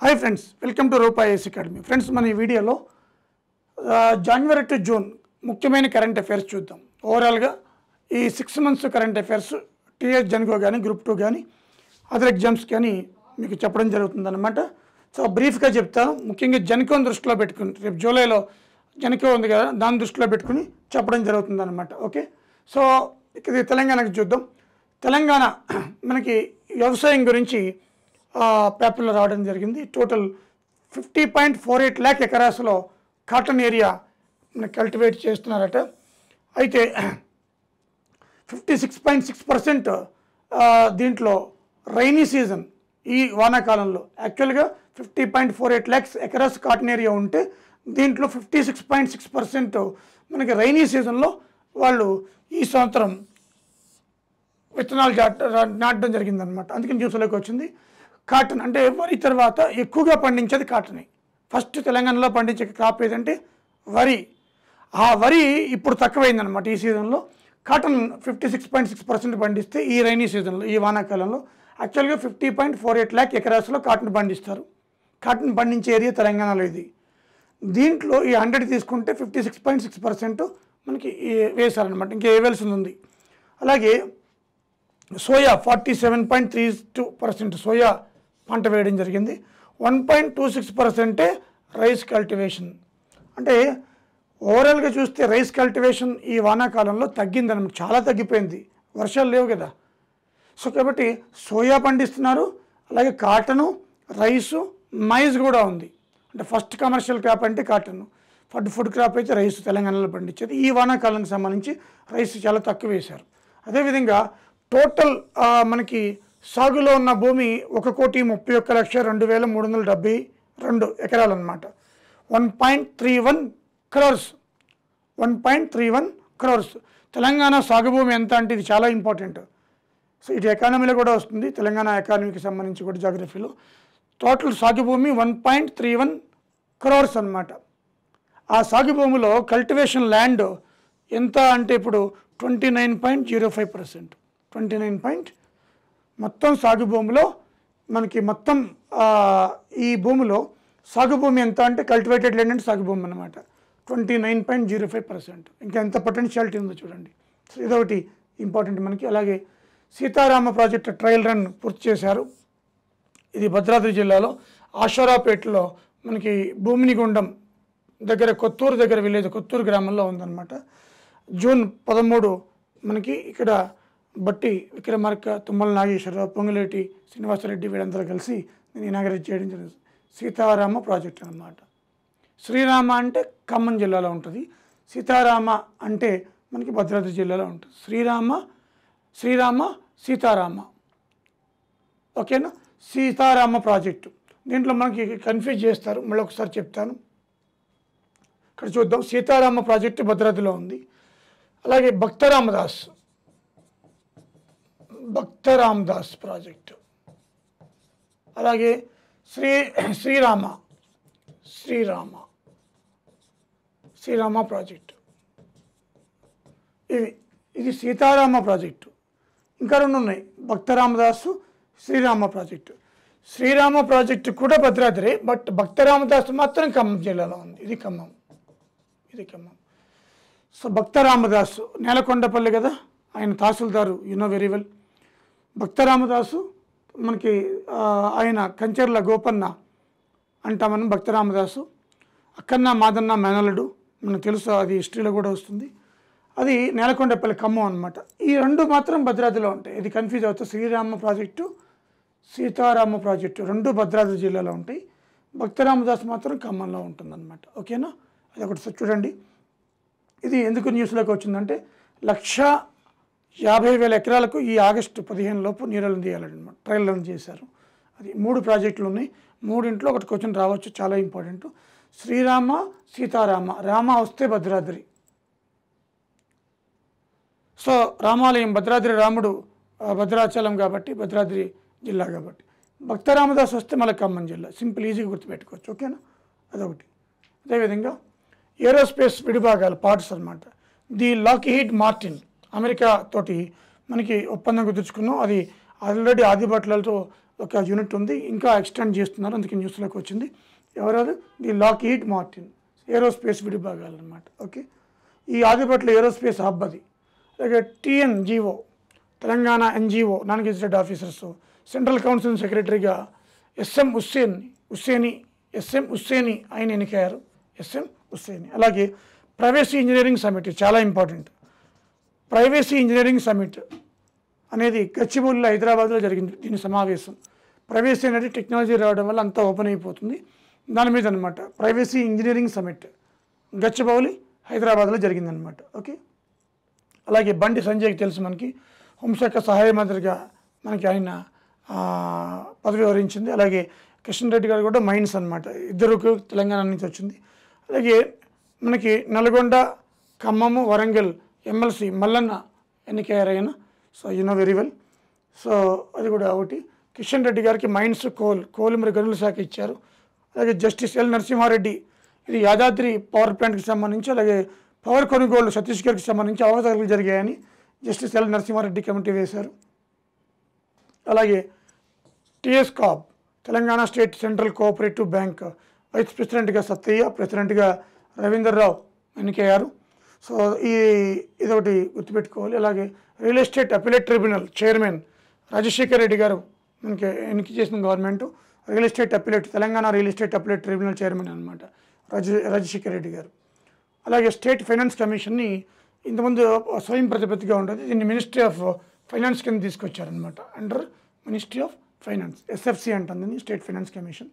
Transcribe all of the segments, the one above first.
Hi friends, welcome to Rupa IAS academy. Friends, మన ఈ వీడియోలో జనవరి టు జూన్ ముఖ్యమైన కరెంట్ అఫైర్స్ చూద్దాం. ఓవరాల్గా ఈ 6 months current affairs TS Genco కానీ గ్రూప్ 2 కానీ అదర్ ఎగ్జామ్స్ కానీ మీకు చెప్పడం జరుగుతుందన్నమాట. సో బ్రీఫ్గా చెప్తాను. ముఖ్యంగా జన్కోని దృష్టిలో పెట్టుకుని, రేపు జూలైలో జన్కో ఉంది కదా, దాన్ని దృష్టిలో పెట్టుకుని చెప్పడం జరుగుతుందన్నమాట. ఓకే, సో ఇది తెలంగాణకి చూద్దాం. తెలంగాణ మనకి వ్యవసాయం గురించి పేపర్లో రావడం జరిగింది. టోటల్ 50.48 lakh ఎకరాస్లో కాటన్ ఏరియా కల్టివేట్ చేస్తున్నారట. అయితే 56.6% దీంట్లో రైనీ సీజన్, ఈ వానాకాలంలో యాక్చువల్గా 50.48 lakhs ఎకరాస్ కాటన్ ఏరియా ఉంటే దీంట్లో 56.6% మనకి రైనీ సీజన్లో వాళ్ళు ఈ సంవత్సరం విత్తనాలు నాటడం జరిగిందనమాట. అందుకని న్యూస్లోకి వచ్చింది. కాటన్ అంటే వరి తర్వాత ఎక్కువగా పండించేది కాటనే. ఫస్ట్ తెలంగాణలో పండించే క్రాప్ ఏదంటే వరి. ఆ వరి ఇప్పుడు తక్కువైందనమాట ఈ సీజన్లో. కాటన్ 56.6% పండిస్తే ఈ రైనీ సీజన్లో, ఈ వానాకాలంలో యాక్చువల్గా 50.48 lakh ఎకరాస్లో కాటన్ పండిస్తారు. కాటన్ పండించే ఏరియా తెలంగాణలో ఇది. దీంట్లో ఈ 100 తీసుకుంటే 56.6% మనకి వేశారనమాట. ఇంకా వేయాల్సింది ఉంది. అలాగే సోయా 47.32% సోయా పంట వేయడం జరిగింది. 1.26% రైస్ కల్టివేషన్. అంటే ఓవరాల్గా చూస్తే రైస్ కల్టివేషన్ ఈ వానాకాలంలో తగ్గిందనమాట, చాలా తగ్గిపోయింది, వర్షాలు లేవు కదా. సో కాబట్టి సోయా పండిస్తున్నారు. అలాగే కాటను, రైసు, మైజ్ కూడా ఉంది. అంటే ఫస్ట్ కమర్షియల్ క్రాప్ అంటే కాటన్, ఫుడ్ క్రాప్ అయితే రైస్ తెలంగాణలో పండించేది. ఈ వానాకాలానికి సంబంధించి రైస్ చాలా తక్కువ వేశారు. అదేవిధంగా టోటల్ మనకి సాగులో ఉన్న భూమి 1,31,02,372 ఎకరాలు అనమాట. 1.31 crores. 1.31 crores. తెలంగాణ సాగు భూమి ఎంత అంటే ఇది చాలా ఇంపార్టెంట్. సో ఇటు ఎకానమీలో కూడా వస్తుంది, తెలంగాణ ఎకానమీకి సంబంధించి కూడా జాగ్రఫీలో. టోటల్ సాగు భూమి 1.31 crores అనమాట. ఆ సాగు భూమిలో కల్టివేషన్ ల్యాండ్ ఎంత అంటే ఇప్పుడు 29.05%. 29. మొత్తం సాగు భూమిలో మనకి మొత్తం ఈ భూమిలో సాగు భూమి ఎంత అంటే కల్టివేటెడ్ ల్యాండ్ అంటే సాగు భూమి అనమాట. 29.05%. ఇంకా ఎంత పొటెన్షియాలిటీ ఉందో చూడండి. సో ఇదొకటి ఇంపార్టెంట్ మనకి. అలాగే సీతారామ ప్రాజెక్టు ట్రయల్ రన్ పూర్తి చేశారు. ఇది భద్రాద్రి జిల్లాలో ఆషారాపేటలో మనకి భూమినిగుండం దగ్గర, కొత్తూరు దగ్గర విలేజ్, కొత్తూరు గ్రామంలో ఉందన్నమాట. జూన్ 13 మనకి ఇక్కడ బట్టి విక్రమార్క, తుమ్మల నాగేశ్వరరావు, పొంగులేటి శ్రీనివాసరెడ్డి వీళ్ళందరూ కలిసి నేను ఇనాగరేట్ చేయడం జరిగింది. సీతారామ ప్రాజెక్ట్ అన్నమాట. శ్రీరామ అంటే ఖమ్మం జిల్లాలో ఉంటుంది, సీతారామ అంటే మనకి భద్రాద్రి జిల్లాలో ఉంటుంది. శ్రీరామ సీతారామ. ఓకేనా, సీతారామ ప్రాజెక్టు. దీంట్లో మనకి కన్ఫ్యూజ్ చేస్తారు, మళ్ళీ ఒకసారి చెప్తాను. ఇక్కడ చూద్దాం. సీతారామ ప్రాజెక్టు భద్రాద్రిలో ఉంది. అలాగే భక్త రామదాస్ ప్రాజెక్టు. అలాగే శ్రీరామ ప్రాజెక్టు. ఇది సీతారామ ప్రాజెక్టు. ఇంకా 2 ఉన్నాయి, భక్త రామదాసు, శ్రీరామ ప్రాజెక్టు. శ్రీరామ ప్రాజెక్టు కూడా భద్రాద్రి, బట్ భక్త రామదాసు మాత్రం ఖమ్మం జిల్లాలో ఉంది. ఇది ఖమ్మం. సో భక్త రామదాసు నేలకొండపల్లి కదా, ఆయన తహసీల్దారు, వెరీ వెల్. భక్త రామదాసు మనకి ఆయన కంచర్ల గోపన్న అంటామని భక్త రామదాసు. అక్కన్న మాదన్న మేనలుడు మనకు తెలుసు, అది హిస్టరీలో కూడా వస్తుంది. అది నేలకొండపల్లి ఖమ్మం అనమాట. ఈ 2 మాత్రం భద్రాద్రిలో ఉంటాయి. ఇది కన్ఫ్యూజ్ అవుతుంది. శ్రీరామ ప్రాజెక్టు, సీతారామ ప్రాజెక్టు 2 భద్రాద్రి జిల్లాలో ఉంటాయి. భక్త రామదాసు మాత్రం ఖమ్మంలో ఉంటుందన్నమాట. ఓకేనా, అది ఒకటి చూడండి. ఇది ఎందుకు న్యూస్లోకి వచ్చిందంటే 1,50,000 ఎకరాలకు ఈ ఆగస్టు 15 లోపు నీళ్ళని తీయాలన్నమాట. ట్రయల్ రన్ చేశారు. అది 3 ప్రాజెక్టులు ఉన్నాయి. 3ఇంట్లో ఒకటి క్వశ్చన్ రావచ్చు, చాలా ఇంపార్టెంట్. శ్రీరామ, సీతారామ. రామ వస్తే భద్రాద్రి. సో రామాలయం భద్రాద్రి, రాముడు భద్రాచలం కాబట్టి భద్రాద్రి జిల్లా కాబట్టి. భక్త రామదాస్ వస్తే మళ్ళీ ఖమ్మం జిల్లా. సింపుల్, ఈజీగా గుర్తుపెట్టుకోవచ్చు. ఓకేనా, అదొకటి. అదేవిధంగా ఏరోస్పేస్ విడిభాగాలు, పార్ట్స్ అనమాట. ది లాక్హీడ్ మార్టిన్ అమెరికా తోటి మనకి ఒప్పందం కుదుర్చుకున్నాం. అది ఆల్రెడీ ఆదిబట్లతో ఒక యూనిట్ ఉంది, ఇంకా ఎక్స్టెండ్ చేస్తున్నారు, అందుకే న్యూస్లోకి వచ్చింది. ఎవరెవరు? ది లాక్హీడ్ మార్టిన్ ఏరోస్పేస్ విడిభాగాలు అనమాట. ఓకే, ఈ ఆదిపట్ల ఏరోస్పేస్ హబ్ అది. అలాగే TNGO Telangana NGO non gazetted officers central council సెక్రటరీగా SM హుస్సేని ఆయన ఎన్నికయ్యారు. SM హుస్సేని. అలాగే ప్రైవసీ ఇంజనీరింగ్ సమిట్ చాలా ఇంపార్టెంట్. ప్రైవసీ ఇంజనీరింగ్ సమిట్ అనేది గచ్చిబౌలిలో హైదరాబాద్లో జరిగింది. దీని సమావేశం ప్రైవసీ అనేది టెక్నాలజీ రావడం వల్ల అంతా ఓపెన్ అయిపోతుంది, దాని మీద అనమాట. ప్రైవసీ ఇంజనీరింగ్ సమిట్ గచ్చిబౌలి హైదరాబాద్లో జరిగిందనమాట. ఓకే, అలాగే బండి సంజయ్కి తెలుసు మనకి, హోంశాఖ సహాయ మంత్రిగా మనకి ఆయన పదవి వరించింది. అలాగే కిషన్ రెడ్డి గారు కూడా మైన్స్ అనమాట, ఇద్దరికి తెలంగాణ నుంచి వచ్చింది. అలాగే మనకి నల్గొండ, ఖమ్మము, వరంగల్ MLC మల్లన్న ఎన్నికయ్యారు ఆయన. So very well. సో అది కూడా ఒకటి. కిషన్ రెడ్డి గారికి మైన్స్, కోల్ మరి గనుల శాఖ ఇచ్చారు. అలాగే జస్టిస్ L నరసింహారెడ్డి, ఇది యాదాద్రి పవర్ ప్లాంట్కి సంబంధించి, అలాగే పవర్ కొనుగోలు ఛత్తీస్గఢ్కి సంబంధించి అవకతవకలు జరిగాయని జస్టిస్ L నరసింహారెడ్డి కమిటీ వేశారు. అలాగే TS Coop Telangana state central cooperative bank vice ప్రెసిడెంట్గా సత్తయ్య, ప్రెసిడెంట్గా రవీందర్ రావు ఎన్నికయ్యారు. సో ఇదొకటి గుర్తుపెట్టుకోవాలి. అలాగే real estate appellate tribunal chairman Rajasekhar Reddy గారు మనకి ఎన్నిక చేసిన government. Real estate appellate Telangana real estate appellate tribunal chairman అనమాట రాజశేఖర్ రెడ్డి గారు. అలాగే స్టేట్ ఫైనాన్స్ కమిషన్ని ఇంతకుముందు స్వయం ప్రతిపత్తిగా ఉంటుంది, దీన్ని మినిస్ట్రీ ఆఫ్ ఫైనాన్స్ కింద తీసుకొచ్చారనమాట. Under ministry of finance, SFC అంటుంది స్టేట్ ఫైనాన్స్ కమిషన్.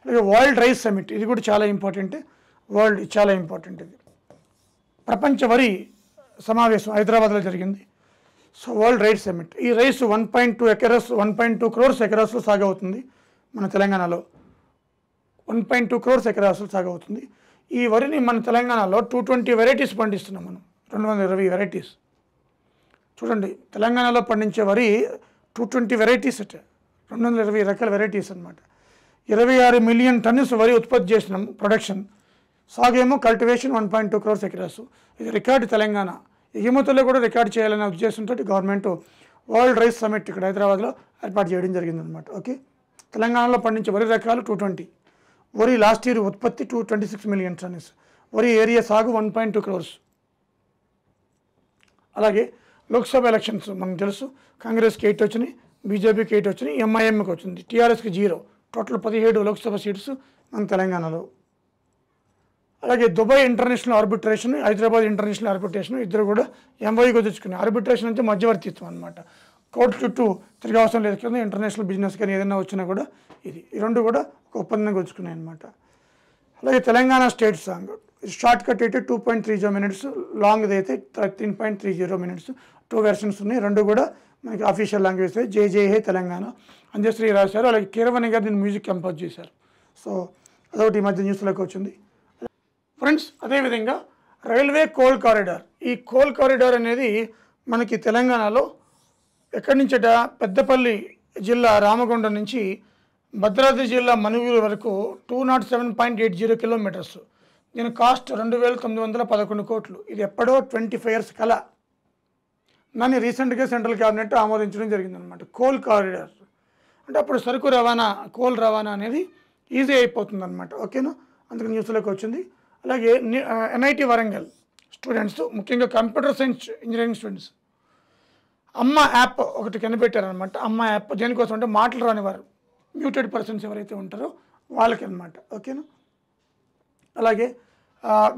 అలాగే వరల్డ్ రైస్ సమిట్, ఇది కూడా చాలా ఇంపార్టెంట్. చాలా ఇంపార్టెంట్ ఇది. ప్రపంచ వరి సమావేశం హైదరాబాద్లో జరిగింది. సో వరల్డ్ రైస్ సమిట్, ఈ రైస్ 1.2 crores ఎకరాస్లో సాగవుతుంది మన తెలంగాణలో. 1.2 crores ఎకరాస్లో సాగవుతుంది. ఈ వరిని మన తెలంగాణలో 220 వెరైటీస్ పండిస్తున్నాం మనం, 220 వెరైటీస్. చూడండి, తెలంగాణలో పండించే వరి 220 వెరైటీస్ అంటే 220 రకాల వెరైటీస్ అనమాట. 26 మిలియన్ టన్నుస్ వరి ఉత్పత్తి చేసినాం ప్రొడక్షన్. సాగేమో కల్టివేషన్ 1.2 crores ఎకరాస్. ఇది రికార్డు తెలంగాణ. ఎగుమతుల్లో కూడా రికార్డు చేయాలనే ఉద్దేశంతో గవర్నమెంట్ వరల్డ్ రైస్ సమిట్ ఇక్కడ హైదరాబాద్లో ఏర్పాటు చేయడం జరిగిందనమాట. ఓకే, తెలంగాణలో పండించే వరి రకాలు 220. వరి లాస్ట్ ఇయర్ ఉత్పత్తి 226 మిలియన్ టన్స్. వరి ఏరియా సాగు 1.2 crores. అలాగే లోక్సభ ఎలక్షన్స్ మనకు తెలుసు, కాంగ్రెస్కి 8 వచ్చినాయి, బీజేపీకి 8 వచ్చినాయి, MIMకి వచ్చింది, TRSకి 0. టోటల్ 17 లోక్సభ సీట్స్ మన తెలంగాణలో. అలాగే Dubai international arbitration, Hyderabad international arbitration ఇద్దరు కూడా MOUగా తెచ్చుకున్నాయి. ఆర్బిట్రేషన్ అంటే మధ్యవర్తిత్వం అనమాట. కోర్టు చుట్టూ తిరిగి అవసరం లేదు కదా, ఇంటర్నేషనల్ బిజినెస్ కానీ ఏదైనా వచ్చినా కూడా ఈ రెండు కూడా ఒక ఒప్పందంగా వచ్చుకున్నాయి అనమాట. అలాగే Telangana state song short cut అయితే 2.30 minutes, లాంగ్ది అయితే 13.30 minutes. 2 వెర్షన్స్ ఉన్నాయి, రెండు కూడా మనకి అఫీషియల్ లాంగ్వేజ్. జై జై హే తెలంగాణ అంజశ్రీ రాశారు. అలాగే కీరవాణి గారు దీన్ని మ్యూజిక్ కంపోజ్ చేశారు. సో అదొకటి ఈ మధ్య న్యూస్లోకి వచ్చింది ఫ్రెండ్స్. అదేవిధంగా రైల్వే కోల్ కారిడార్, ఈ కోల్ కారిడార్ అనేది మనకి తెలంగాణలో ఎక్కడి నుంచట, పెద్దపల్లి జిల్లా రామగుండం నుంచి భద్రాద్రి జిల్లా మనుగూరు వరకు 207.80 kilometers. దీని కాస్ట్ 2,911 కోట్లు. ఇది ఎప్పుడో 25 years కల. దాన్ని రీసెంట్గా సెంట్రల్ క్యాబినెట్ ఆమోదించడం జరిగిందనమాట. కోల్ కారిడార్ అంటే అప్పుడు సరుకు రవాణా, కోల్ రవాణా అనేది ఈజీ అయిపోతుంది అనమాట. ఓకేనా, అందుకని న్యూస్లోకి వచ్చింది. అలాగే NIT వరంగల్ స్టూడెంట్స్, ముఖ్యంగా కంప్యూటర్ సైన్స్ ఇంజనీరింగ్ స్టూడెంట్స్, అమ్మ యాప్ ఒకటి కనిపెట్టారనమాట. అమ్మ యాప్ దేనికోసం అంటే మాటలు రానివారు, మ్యూటెడ్ పర్సన్స్ ఎవరైతే ఉంటారో వాళ్ళకి అనమాట. ఓకేనా. అలాగే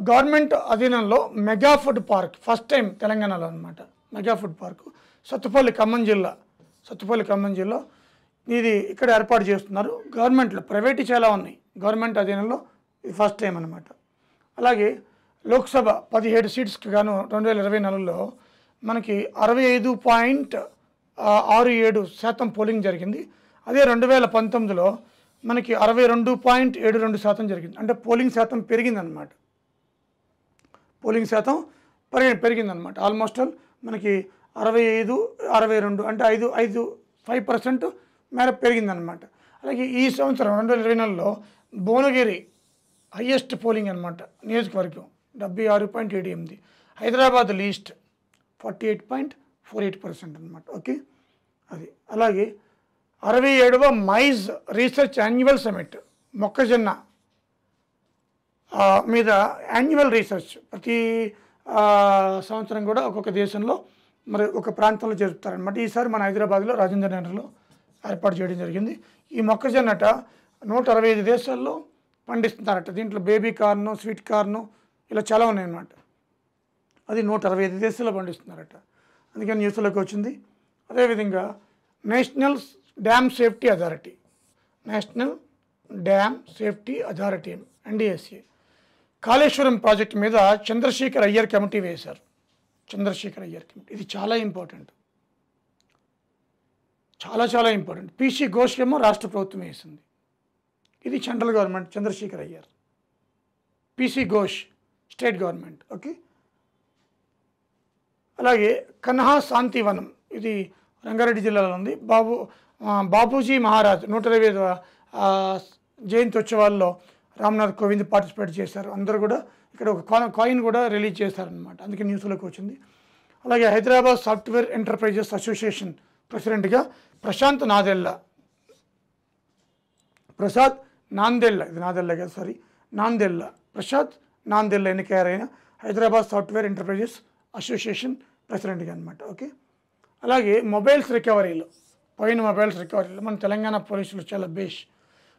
గవర్నమెంట్ అధీనంలో mega food park first time తెలంగాణలో అనమాట. Mega food park Sathupalli Khammam జిల్లా ఇది ఇక్కడ ఏర్పాటు చేస్తున్నారు. గవర్నమెంట్లో ప్రైవేట్ చాలా ఉన్నాయి, గవర్నమెంట్ అధీనంలో ఇది ఫస్ట్ టైం అనమాట. అలాగే లోక్సభ 17 సీట్స్కి గాను 2024లో మనకి 65.67% పోలింగ్ జరిగింది. అదే 2019లో మనకి 62.72% జరిగింది. అంటే పోలింగ్ శాతం పెరిగిందనమాట. పెరిగిందనమాట. ఆల్మోస్ట్ ఆల్ మనకి 65, 62 అంటే 5% మేర పెరిగిందనమాట. అలాగే ఈ సంవత్సరం 2024లో భువనగిరి హయ్యెస్ట్ పోలింగ్ అనమాట, నియోజకవర్గం 76.78. హైదరాబాద్ లీస్ట్ 48.48% అనమాట. ఓకే, అది. అలాగే 67వ మైజ్ రీసెర్చ్ యాన్యువల్ సమిట్ మొక్కజొన్న మీద యాన్యువల్ రీసెర్చ్ ప్రతి సంవత్సరం కూడా ఒక్కొక్క దేశంలో మరి ఒక ప్రాంతంలో జరుపుతారనమాట. ఈసారి మన హైదరాబాద్లో రాజేంద్ర నగర్లో ఏర్పాటు చేయడం జరిగింది. ఈ మొక్కజొన్నట 165 దేశాల్లో పండిస్తున్నారట. దీంట్లో బేబీ కార్ను, స్వీట్ కార్ను ఇలా చాలా ఉన్నాయన్నమాట. అది 165 దేశాల్లో పండిస్తున్నారట. అందుకని న్యూస్లోకి వచ్చింది. అదేవిధంగా national dam safety authority, national dam safety authority NDSA Kaleshwaram project మీద చంద్రశేఖర్ అయ్యర్ కమిటీ వేశారు. చంద్రశేఖర్ అయ్యర్ కమిటీ ఇది చాలా ఇంపార్టెంట్, చాలా ఇంపార్టెంట్. PC ఘోష్ ఏమో రాష్ట్ర ప్రభుత్వం వేసింది. ఇది central government, Chandrasekhar Iyer. PC Ghosh state government. Okay. అలాగే కన్హా శాంతివనం ఇది రంగారెడ్డి జిల్లాలో ఉంది. బాపూజీ మహారాజ్ 125వ జయంతి ఉత్సవాల్లో రామ్నాథ్ కోవింద్ పార్టిసిపేట్ చేశారు. అందరూ కూడా ఇక్కడ ఒక కాయిన్ కూడా రిలీజ్ చేశారనమాట. అందుకే న్యూస్లోకి వచ్చింది. అలాగే హైదరాబాద్ సాఫ్ట్వేర్ ఎంటర్ప్రైజెస్ అసోసియేషన్ ప్రెసిడెంట్గా ప్రశాంత్ నాదెల్లా, ప్రసాద్ నాందెల్లా ఎన్నికయ్యారైన హైదరాబాద్ సాఫ్ట్వేర్ ఎంటర్ప్రైజెస్ అసోసియేషన్ ప్రెసిడెంట్గా అనమాట. ఓకే. అలాగే మొబైల్స్ రికవరీలో మన తెలంగాణ పోలీసులు చాలా బేష్.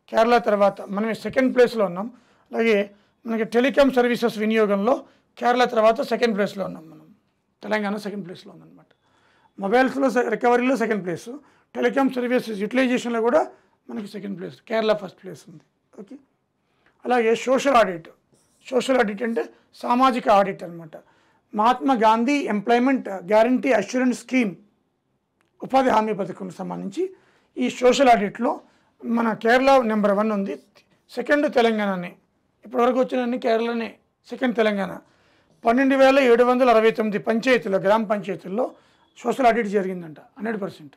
కేరళ తర్వాత మనం సెకండ్ ప్లేస్లో ఉన్నాం. అలాగే మనకి టెలికాం సర్వీసెస్ వినియోగంలో కేరళ తర్వాత సెకండ్ ప్లేస్లో ఉన్నాం. మనం తెలంగాణ సెకండ్ ప్లేస్లో ఉందన్నమాట. మొబైల్స్లో రికవరీలో సెకండ్ ప్లేసు, టెలికాం సర్వీసెస్ యూటిలైజేషన్లో కూడా మనకి second place, Kerala first place ఉంది. ఓకే. అలాగే సోషల్ ఆడిట్ అంటే సామాజిక ఆడిట్ అనమాట. Mahatma Gandhi employment guarantee assurance scheme ఉపాధి హామీ పథకం సంబంధించి ఈ సోషల్ ఆడిట్లో మన కేరళ నెంబర్ 1 ఉంది, సెకండ్ తెలంగాణనే. ఇప్పటివరకు వచ్చిన కేరళనే, సెకండ్ తెలంగాణ. 12,769 పంచాయతీల్లో, గ్రామ పంచాయతీల్లో సోషల్ ఆడిట్ జరిగిందంట 100%.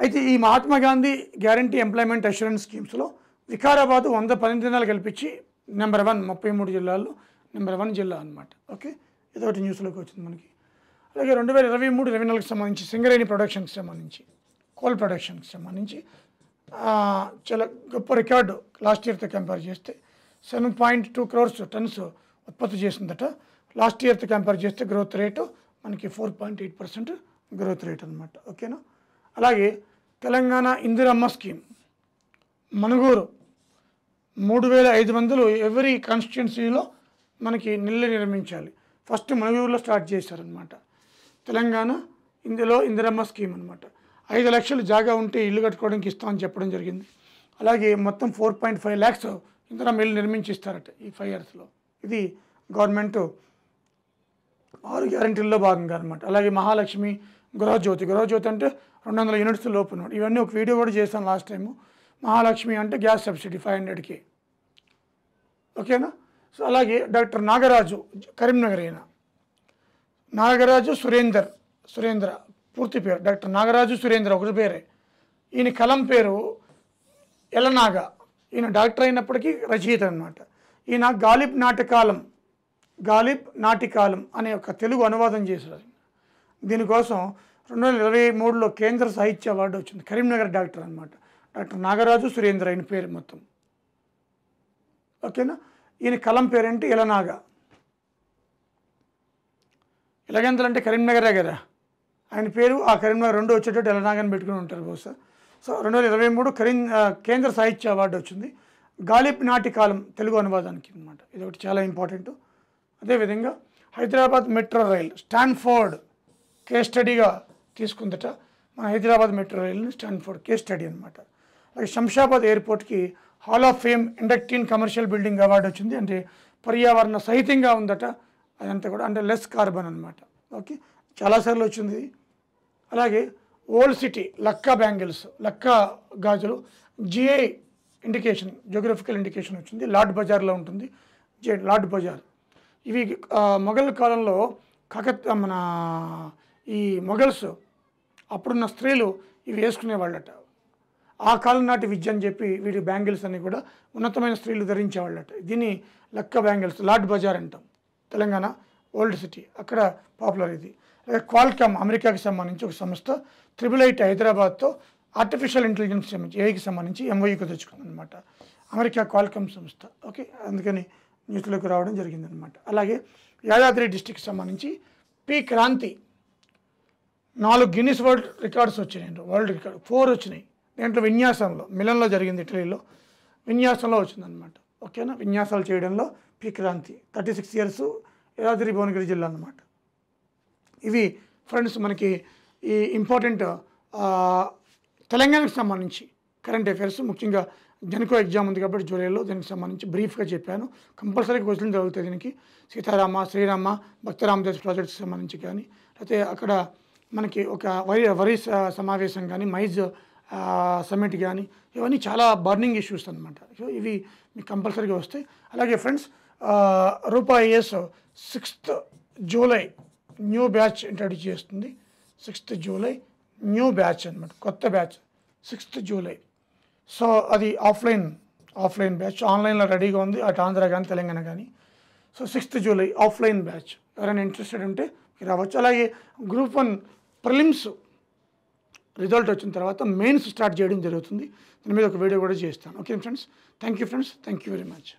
అయితే ఈ Mahatma Gandhi guarantee employment assurance స్కీమ్స్లో వికారాబాద్ 100 పని దినాలు కల్పించి నెంబర్ 1, 33 జిల్లాల్లో నెంబర్ 1 జిల్లా అనమాట. ఓకే. ఇదొకటి న్యూస్లోకి వచ్చింది మనకి. అలాగే 2023-24కి సంబంధించి సింగరేణి ప్రొడక్షన్కి సంబంధించి, కోల్ ప్రొడక్షన్కి సంబంధించి చాలా గొప్ప రికార్డు. లాస్ట్ ఇయర్తో కంపేర్ చేస్తే 7.2 crores టన్స్ ఉత్పత్తి చేసిందట. లాస్ట్ ఇయర్తో కంపేర్ చేస్తే గ్రోత్ రేటు మనకి 4.8% గ్రోత్ రేట్ అనమాట. ఓకేనా. అలాగే తెలంగాణ ఇందిరమ్మ స్కీమ్ మనుగూరు 3,500 ఎవరీ కాన్స్టిట్యున్సీలో మనకి నిల్లు నిర్మించాలి. ఫస్ట్ మనుగూరులో స్టార్ట్ చేశారనమాట. తెలంగాణ ఇందులో ఇందిరమ్మ స్కీమ్ అనమాట. 5 లక్షలు జాగా ఉంటే ఇల్లు కట్టుకోవడానికి ఇస్తామని చెప్పడం జరిగింది. అలాగే మొత్తం 4.5 lakhs ఇందిరమ్మ ఇల్లు నిర్మించిస్తారట ఈ 5 yearsలో. ఇది గవర్నమెంట్ 6 గ్యారంటీల్లో భాగంగా అనమాట. అలాగే మహాలక్ష్మి గృహజ్యోతి అంటే 200 యూనిట్స్ లోపు అనమాట. ఇవన్నీ ఒక వీడియో కూడా చేశాను లాస్ట్ టైము. మహాలక్ష్మి అంటే గ్యాస్ సబ్సిడీ 500K. ఓకేనా. సో అలాగే డాక్టర్ నాగరాజు కరీంనగర్, అయిన నాగరాజు సురేంద్ర పూర్తి పేరు డాక్టర్ నాగరాజు సురేంద్ర, ఒకటి పేరే. ఈయన కలం పేరు ఎలనాగా. ఈయన డాక్టర్ అయినప్పటికీ రచయిత అనమాట. ఈయన గాలిబ్ నాటికాలం అనే ఒక తెలుగు అనువాదం చేశారు. దీనికోసం 2023లో కేంద్ర సాహిత్య అవార్డు వచ్చింది. కరీంనగర్ డాక్టర్ అనమాట. డాక్టర్ నాగరాజు సురేంద్ర ఆయన పేరు మొత్తం. ఓకేనా. ఈయన కలం పేరేంటి ఎలనాగా. ఎలాగెంతలంటే కరీంనగరే కదా ఆయన పేరు. ఆ కరీంనగర్ 2 వచ్చేటట్టు ఎలనాగాని పెట్టుకుని ఉంటారు బహుశా. సో 2023 కేంద్ర సాహిత్య అవార్డు వచ్చింది గాలిబ్ నాటికాలం తెలుగు అనువాదానికి అనమాట. ఇది ఒకటి చాలా ఇంపార్టెంట్. అదేవిధంగా Hyderabad metro rail Stanford case స్టడీగా తీసుకుందట. మన హైదరాబాద్ మెట్రో రైల్ని స్టాన్ఫోర్డ్ కేస్ స్టడీ అనమాట. అలాగే శంషాబాద్ ఎయిర్పోర్ట్కి hall of fame induct in commercial building award వచ్చింది. అంటే పర్యావరణ సహితంగా ఉందట అదంతా కూడా, అంటే లెస్ కార్బన్ అనమాట. ఓకే. చాలాసార్లు వచ్చింది. అలాగే ఓల్డ్ సిటీ లక్కా బ్యాంగిల్స్, లక్కా గాజులు GI ఇండికేషన్, జియోగ్రఫికల్ ఇండికేషన్ వచ్చింది. లార్డ్ బజార్లో ఉంటుంది. లార్డ్ బజార్ ఇవి మొఘల్ కాలంలో మన ఈ మొఘల్స్ అప్పుడున్న స్త్రీలు ఇవి వేసుకునేవాళ్ళట. ఆ కాలం నాటి విద్య అని చెప్పి వీటి బ్యాంగిల్స్ అన్ని కూడా ఉన్నతమైన స్త్రీలు ధరించేవాళ్ళట. దీన్ని లక్క బ్యాంగిల్స్, లార్డ్ బజార్ అంటాం. తెలంగాణ ఓల్డ్ సిటీ, అక్కడ పాపులర్ ఇది. క్వాల్కామ్ అమెరికాకి సంబంధించి ఒక సంస్థ, IIIT హైదరాబాద్తో ఆర్టిఫిషియల్ ఇంటెలిజెన్స్ ఏఐకి సంబంధించి ఎంఓయూ కుదుర్చుకుందనమాట. అమెరికా క్వాల్కామ్ సంస్థ. ఓకే, అందుకని న్యూస్లోకి రావడం జరిగిందనమాట. అలాగే యాదాద్రి డిస్టిక్కి సంబంధించి P Kranthi 4 Guinness world records వచ్చినాయి. వరల్డ్ రికార్డ్ 4 వచ్చినాయి. దీంట్లో విన్యాసంలో, మిలన్లో జరిగింది, ఇటలీలో విన్యాసంలో వచ్చిందనమాట. ఓకేనా, విన్యాసాలు చేయడంలో పి క్రాంతి 36 ఇయర్స్, యాదాద్రి భువనగిరి జిల్లా అన్నమాట. ఇవి ఫ్రెండ్స్ మనకి ఈ ఇంపార్టెంట్ తెలంగాణకు సంబంధించి కరెంట్ అఫైర్స్. ముఖ్యంగా జెన్కో ఎగ్జామ్ ఉంది కాబట్టి జూలైలో, దానికి సంబంధించి బ్రీఫ్గా చెప్పాను. కంపల్సరీ క్వశ్చన్ జరుగుతాయి దీనికి. సీతారామ, శ్రీరామ, భక్తరామదాస్ ప్రాజెక్ట్స్కి సంబంధించి కానీ, లేకపోతే అక్కడ మనకి ఒక వరి సమావేశం కానీ, మైజ్ సమ్మిట్ కానీ, ఇవన్నీ చాలా బర్నింగ్ ఇష్యూస్ అనమాట. సో ఇవి మీకు కంపల్సరీగా వస్తాయి. అలాగే friends Rupa IAS 6th July new batch introduce చేస్తుంది. 6th జూలై న్యూ బ్యాచ్ అనమాట, కొత్త బ్యాచ్ 6th జూలై. సో అది ఆఫ్లైన్ బ్యాచ్. ఆన్లైన్లో రెడీగా ఉంది, అటు ఆంధ్ర కానీ తెలంగాణ కానీ. So 6th July offline batch. ఎవరైనా ఇంట్రెస్టెడ్ ఉంటే రావచ్చు. అలాగే గ్రూప్ 1 ప్రిలిమ్స్ రిజల్ట్ వచ్చిన తర్వాత మెయిన్స్ స్టార్ట్ చేయడం జరుగుతుంది. దాని మీద ఒక వీడియో కూడా చేస్తాను. Okay friends, thank you friends, thank you very much.